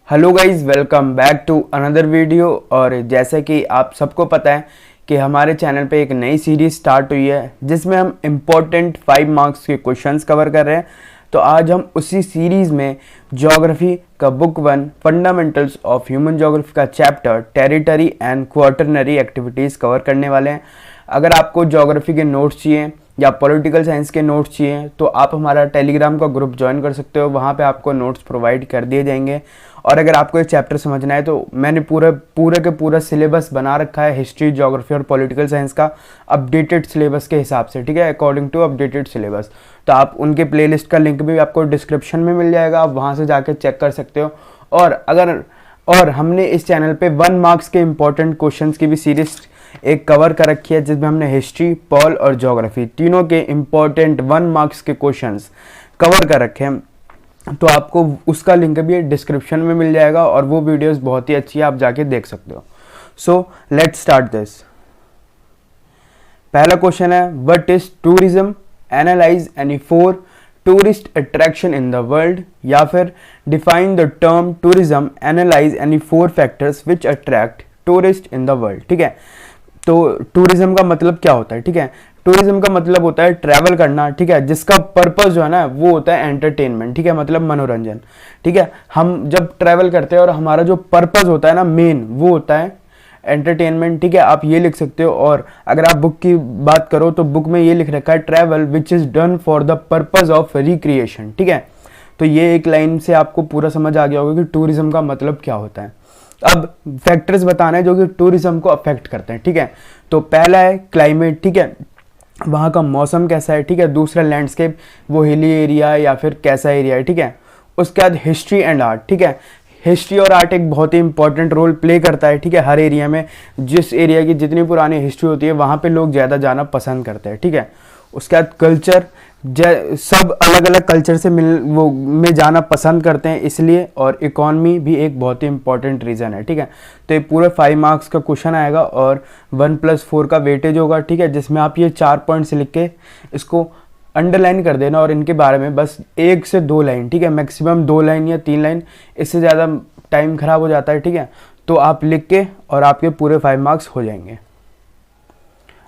Hello guys, welcome back to another video. और जैसे कि आप सबको पता है कि हमारे चैनल पे एक नई सीरीज स्टार्ट हुई है जिसमें हम इम्पोर्टेंट 5 मार्क्स के क्वेश्चंस कवर कर रहे हैं। तो आज हम उसी सीरीज़ में ज्योग्राफी का book 1 fundamentals of human geography का chapter tertiary and quaternary activities cover करने वाले हैं। अगर आपको ज्योग्राफी के नोट्स चाहिए या पॉलिटिकल साइंस के नोट्स चाहिए तो आप हमारा टेलीग्राम का ग्रुप ज्वाइन कर सकते हो, वहाँ पे आपको नोट्स प्रोवाइड कर दिए जाएंगे। और अगर आपको एक चैप्टर समझना है तो मैंने पूरा सिलेबस बना रखा है हिस्ट्री, ज्योग्राफी और पॉलिटिकल साइंस का अपडेटेड सिलेबस के हिसाब से, ठीक है, अकॉर्डिंग टू अपडेटेड सिलेबस। तो आप उनके प्लेलिस्ट का लिंक भी आपको डिस्क्रिप्शन में मिल जाएगा, आप वहाँ से जाके चेक कर सकते हो। और हमने इस चैनल पे 1 मार्क्स के इंपॉर्टेंट क्वेश्चंस की भी सीरीज एक कवर कर रखी है जिसमें हमने हिस्ट्री, पॉल और ज्योग्राफी तीनों के इंपॉर्टेंट 1 मार्क्स के क्वेश्चंस कवर कर रखे हैं। तो आपको उसका लिंक भी डिस्क्रिप्शन में मिल जाएगा और वो वीडियोस बहुत ही अच्छी है, आप जाके देख सकते हो। So let's start this. पहला क्वेश्चन है, what is tourism? Analyse any 4 tourist attraction in the world, या फिर define the term tourism, analyse any 4 factors which attract tourist in the world. ठीक है, तो टूरिज्म का मतलब क्या होता है? ठीक है, टूरिज्म का मतलब होता है ट्रैवल करना, ठीक है, जिसका पर्पस जो है ना वो होता है एंटरटेनमेंट, ठीक है, मतलब मनोरंजन। ठीक है, हम जब ट्रैवल करते हैं और हमारा जो पर्पस होता है ना मेन, वो होता है एंटरटेनमेंट। ठीक है, आप ये लिख सकते हो। और अगर आप बुक की बात करो तो बुक में ये लिख रखा है, travel which is done for the purpose of recreation. ठीक है, तो ये एक लाइन से आपको पूरा समझ आ गया होगा कि टूरिज्म का मतलब क्या होता है। अब फैक्टर्स बताना है जो कि टूरिज्म को अफेक्ट करते हैं। ठीक है, तो पहला है क्लाइमेट, ठीक है, वहाँ का मौसम कैसा है। ठीक है, दूसरा लैंडस्केप, वो हिली एरिया है या फिर कैसा एरिया है। ठीक है, उसके बाद हिस्ट्री एंड आर्ट। ठीक है, हिस्ट्री और आर्ट एक बहुत ही इंपॉर्टेंट रोल प्ले करता है। ठीक है, हर एरिया में जिस एरिया की जितनी पुरानी हिस्ट्री होती है वहाँ पे लोग ज़्यादा जाना पसंद करते हैं। ठीक है, उसके बाद कल्चर, सब अलग अलग कल्चर से में जाना पसंद करते हैं इसलिए। और इकॉनमी भी एक बहुत ही इंपॉर्टेंट रीज़न है। ठीक है, तो ये पूरा 5 मार्क्स का क्वेश्चन आएगा और 1+4 का वेटेज होगा। ठीक है, जिसमें आप ये 4 पॉइंट्स लिख के इसको अंडरलाइन कर देना और इनके बारे में बस 1 से 2 लाइन, ठीक है, मैक्सिमम 2 लाइन या 3 लाइन, इससे ज़्यादा टाइम खराब हो जाता है। ठीक है, तो आप लिख के और आपके पूरे 5 मार्क्स हो जाएंगे।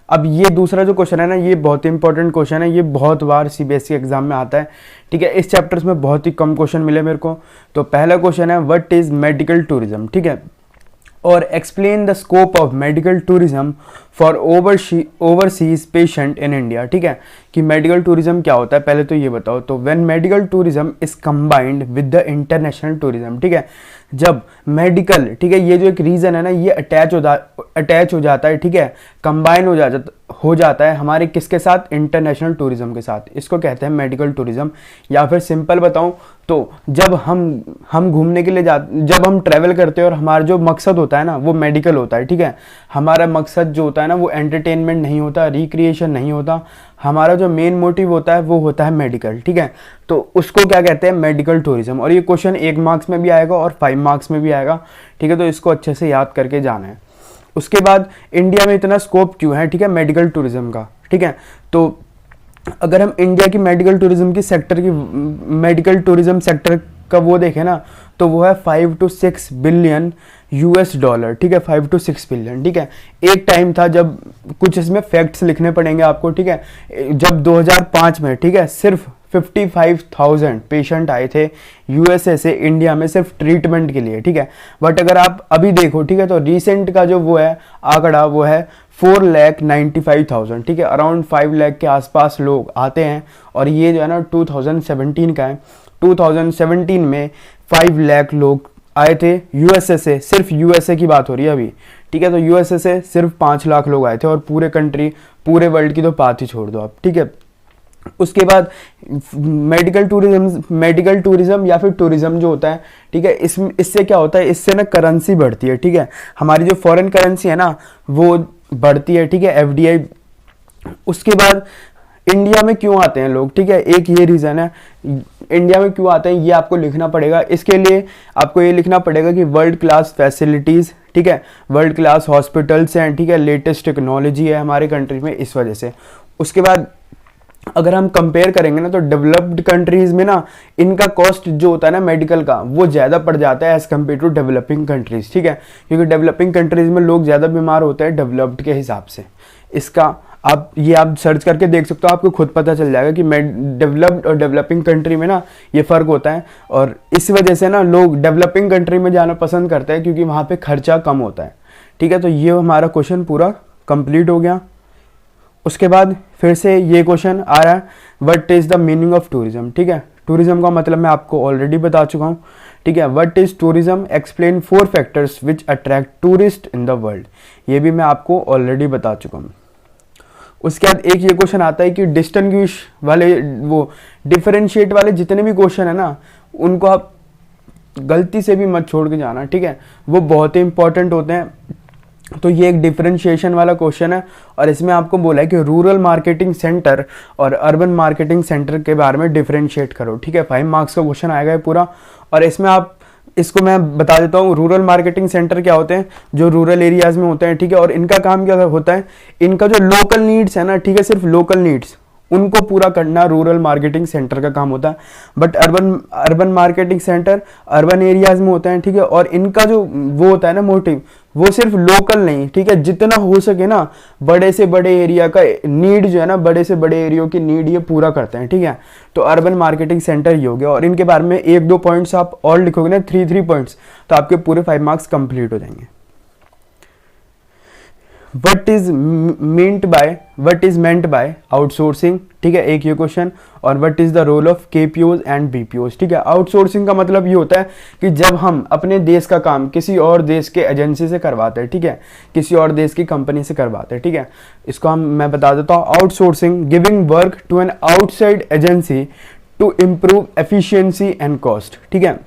अब ये दूसरा जो क्वेश्चन है ना, ये बहुत ही इंपॉर्टेंट क्वेश्चन है, ये बहुत बार सीबीएसई एग्जाम में आता है। ठीक है, इस चैप्टर्स में बहुत ही कम क्वेश्चन मिले मेरे को। तो पहला क्वेश्चन है, व्हाट इज मेडिकल टूरिज्म? ठीक है, और explain the scope of medical tourism for overseas patient in India. ठीक है, कि मेडिकल टूरिज्म क्या होता है पहले तो ये बताओ। तो when medical tourism is combined with the international tourism. ठीक है, जब मेडिकल, ठीक है, ये जो एक रीजन है ना, ये अटैच हो जाता है। ठीक है, कंबाइन हो जाता है हमारे किसके साथ? इंटरनेशनल टूरिज्म के साथ। इसको कहते हैं मेडिकल टूरिज्म। या फिर सिंपल बताऊं तो जब हम घूमने के लिए जब हम ट्रैवल करते हैं और हमारा जो मकसद होता है ना वो मेडिकल होता है। ठीक है, हमारा मकसद जो होता है ना वो एंटरटेनमेंट नहीं होता, रिक्रिएशन नहीं होता, हमारा जो मेन मोटिव होता है वो होता है मेडिकल। ठीक है, तो उसको क्या कहते हैं? Medical tourism. और ये क्वेश्चन 1 मार्क्स में भी आएगा और 5 मार्क्स में भी आएगा। ठीक है, तो इसको अच्छे से याद करके जाना है। उसके बाद इंडिया में इतना स्कोप क्यों है, ठीक है, मेडिकल टूरिज्म का? ठीक है, तो अगर हम इंडिया की मेडिकल टूरिज्म सेक्टर का वो देखें ना तो वो है 5 to 6 बिलियन $। ठीक है, 5 to 6 बिलियन। ठीक है, एक टाइम था जब कुछ इसमें फैक्ट्स लिखने पड़ेंगे आपको। ठीक है, जब 2005 में, ठीक है, सिर्फ 55,000 पेशेंट आए थे यूएसए से इंडिया में सिर्फ ट्रीटमेंट के लिए। ठीक है, बट अगर आप अभी देखो, ठीक है, तो रिसेंट का जो वो है आंकड़ा वो है 4,95,000। ठीक है, अराउंड 5 लाख के आसपास लोग आते हैं। और ये जो है ना 2017 का है। 2017 में 5 लाख लोग आए थे यूएसए से, सिर्फ यूएसए की बात हो रही है अभी। ठीक है, तो यूएसए से सिर्फ 5 लाख लोग आए थे और पूरे वर्ल्ड की तो बात ही छोड़ दो आप। ठीक है, उसके बाद मेडिकल टूरिज्म या फिर टूरिज्म जो होता है, ठीक है, इससे क्या होता है? इससे ना करेंसी बढ़ती है। ठीक है, हमारी जो फॉरेन करेंसी है ना वो बढ़ती है। ठीक है, एफडीआई। उसके बाद इंडिया में क्यों आते हैं लोग? ठीक है, एक ये रीज़न है इंडिया में क्यों आते हैं, ये आपको लिखना पड़ेगा। इसके लिए आपको ये लिखना पड़ेगा कि वर्ल्ड क्लास फैसिलिटीज़, ठीक है, वर्ल्ड क्लास हॉस्पिटल्स हैं, ठीक है, लेटेस्ट टेक्नोलॉजी है हमारे कंट्री में, इस वजह से। उसके बाद अगर हम कंपेयर करेंगे ना तो डेवलप्ड कंट्रीज में ना इनका कॉस्ट जो होता है ना मेडिकल का वो ज़्यादा पड़ जाता है as compared to developing countries, ठीक है, क्योंकि डेवलपिंग कंट्रीज में लोग ज़्यादा बीमार होते हैं डेवलप्ड के हिसाब से। इसका आप सर्च करके देख सकते हो, आपको खुद पता चल जाएगा कि डेवलप्ड और डेवलपिंग कंट्री में ना ये फ़र्क होता है, और इस वजह से ना लोग डेवलपिंग कंट्री में जाना पसंद करते हैं क्योंकि वहाँ पे खर्चा कम होता है, ठीक है। तो ये हमारा क्वेश्चन पूरा कंप्लीट हो गया। उसके बाद फिर से ये क्वेश्चन आ रहा है, what is the meaning of tourism, ठीक है। टूरिज्म का मतलब मैं आपको ऑलरेडी बता चुका हूँ, ठीक है। What is tourism, explain 4 factors which attract tourist in the world, ये भी मैं आपको ऑलरेडी बता चुका हूँ। उसके बाद एक ये क्वेश्चन आता है कि डिस्टिंग्विश वाले, वो डिफरेंशिएट वाले जितने भी क्वेश्चन है ना उनको आप गलती से भी मत छोड़ के जाना, ठीक है, वो बहुत ही इंपॉर्टेंट होते हैं। तो ये एक डिफरेंशिएशन वाला क्वेश्चन है, और इसमें आपको बोला है कि रूरल मार्केटिंग सेंटर और अर्बन मार्केटिंग सेंटर के बारे में डिफरेंशिएट करो, ठीक है। 5 मार्क्स का क्वेश्चन आएगा ये पूरा, और इसमें आप इसको मैं बता देता हूँ, रूरल मार्केटिंग सेंटर क्या होते हैं, जो रूरल एरियाज में होते हैं, ठीक है, और इनका काम क्या होता है, इनका जो लोकल नीड्स है ना, ठीक है, सिर्फ लोकल नीड्स उनको पूरा करना रूरल मार्केटिंग सेंटर का काम होता है। But urban marketing centre urban areas में होते हैं, ठीक है, और इनका जो वो होता है ना मोटिव, वो सिर्फ लोकल नहीं, ठीक है, जितना हो सके ना बड़े से बड़े एरिया का नीड जो है ना, बड़े से बड़े एरिया की नीड ये पूरा करते हैं, ठीक है। तो अर्बन मार्केटिंग सेंटर ये हो गया, और इनके बारे में 1-2 पॉइंट्स आप और लिखोगे ना, 3 पॉइंट्स, तो आपके पूरे 5 मार्क्स कंप्लीट हो जाएंगे। What is meant by outsourcing, ठीक है, एक ये क्वेश्चन। और what is the role of KPOs and BPOs, ठीक है। आउटसोर्सिंग का मतलब ये होता है कि जब हम अपने देश का काम किसी और देश के एजेंसी से करवाते हैं, ठीक है, किसी और देश की कंपनी से करवाते हैं, ठीक है, इसको मैं बता देता हूँ। Outsourcing, giving work to an outside agency to improve efficiency and cost, ठीक है।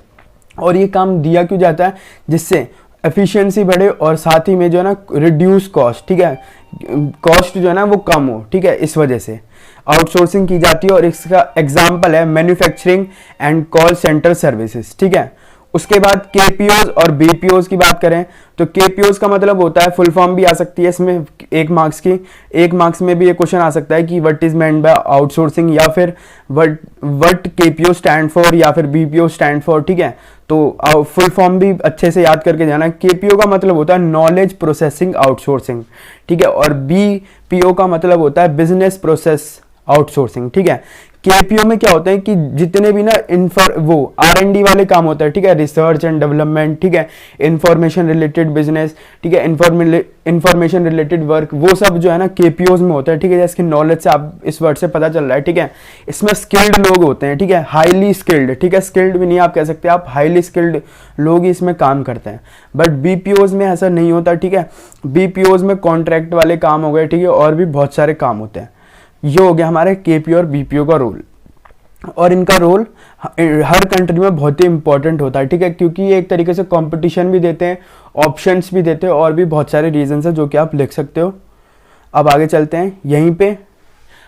और ये काम दिया क्यों जाता है, जिससे एफिशिएंसी बढ़े और साथ ही में जो है ना रिड्यूस कॉस्ट, ठीक है, कॉस्ट जो है ना वो कम हो, ठीक है, इस वजह से आउटसोर्सिंग की जाती है। और इसका एग्जांपल है manufacturing and call centre services, ठीक है। उसके बाद केपीओज और बीपीओज की बात करें तो केपीओज का मतलब होता है, फुल फॉर्म भी आ सकती है इसमें 1 मार्क्स की, 1 मार्क्स में भी ये क्वेश्चन आ सकता है कि what is meant by outsourcing, या फिर व्हाट केपीओ स्टैंड फॉर, या फिर बीपीओ स्टैंड फॉर, ठीक है। तो फुल फॉर्म भी अच्छे से याद करके जाना। केपीओ का मतलब होता है नॉलेज प्रोसेसिंग आउटसोर्सिंग, ठीक है, और बीपीओ का मतलब होता है बिजनेस प्रोसेस आउटसोर्सिंग, ठीक है। केपीओ में क्या होता है कि जितने भी ना वो R&D वाले काम होता है, ठीक है, रिसर्च एंड डेवलपमेंट, ठीक है, इंफॉर्मेशन रिलेटेड बिजनेस, ठीक है, इंफॉर्मेशन रिलेटेड वर्क, वो सब जो है ना केपीओज में होता है, ठीक है। जैसे नॉलेज से आप इस वर्ड से पता चल रहा है, ठीक है। इसमें स्किल्ड लोग होते हैं, ठीक है, हाईली स्किल्ड, ठीक है, स्किल्ड भी नहीं आप कह सकते, आप हाईली स्किल्ड लोग ही इसमें काम करते हैं। बट बीपीओज में ऐसा नहीं होता, ठीक है। बीपीओज में कॉन्ट्रैक्ट वाले काम हो गए, ठीक है, और भी बहुत सारे काम होते हैं। ये हो गया हमारे केपीओ और बीपीओ का रोल, और इनका रोल हर कंट्री में बहुत ही इंपॉर्टेंट होता है, ठीक है, क्योंकि ये एक तरीके से कंपटीशन भी देते हैं, ऑप्शंस भी देते हैं, और भी बहुत सारे रीजंस हैं जो कि आप लिख सकते हो। अब आगे चलते हैं, यहीं पे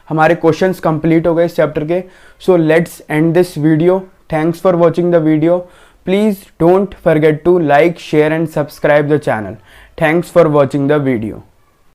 हमारे क्वेश्चंस कंप्लीट हो गए इस चैप्टर के। So let's end this video. Thanks for watching the video. Please don't forget to like, share and subscribe the channel. Thanks for watching the video.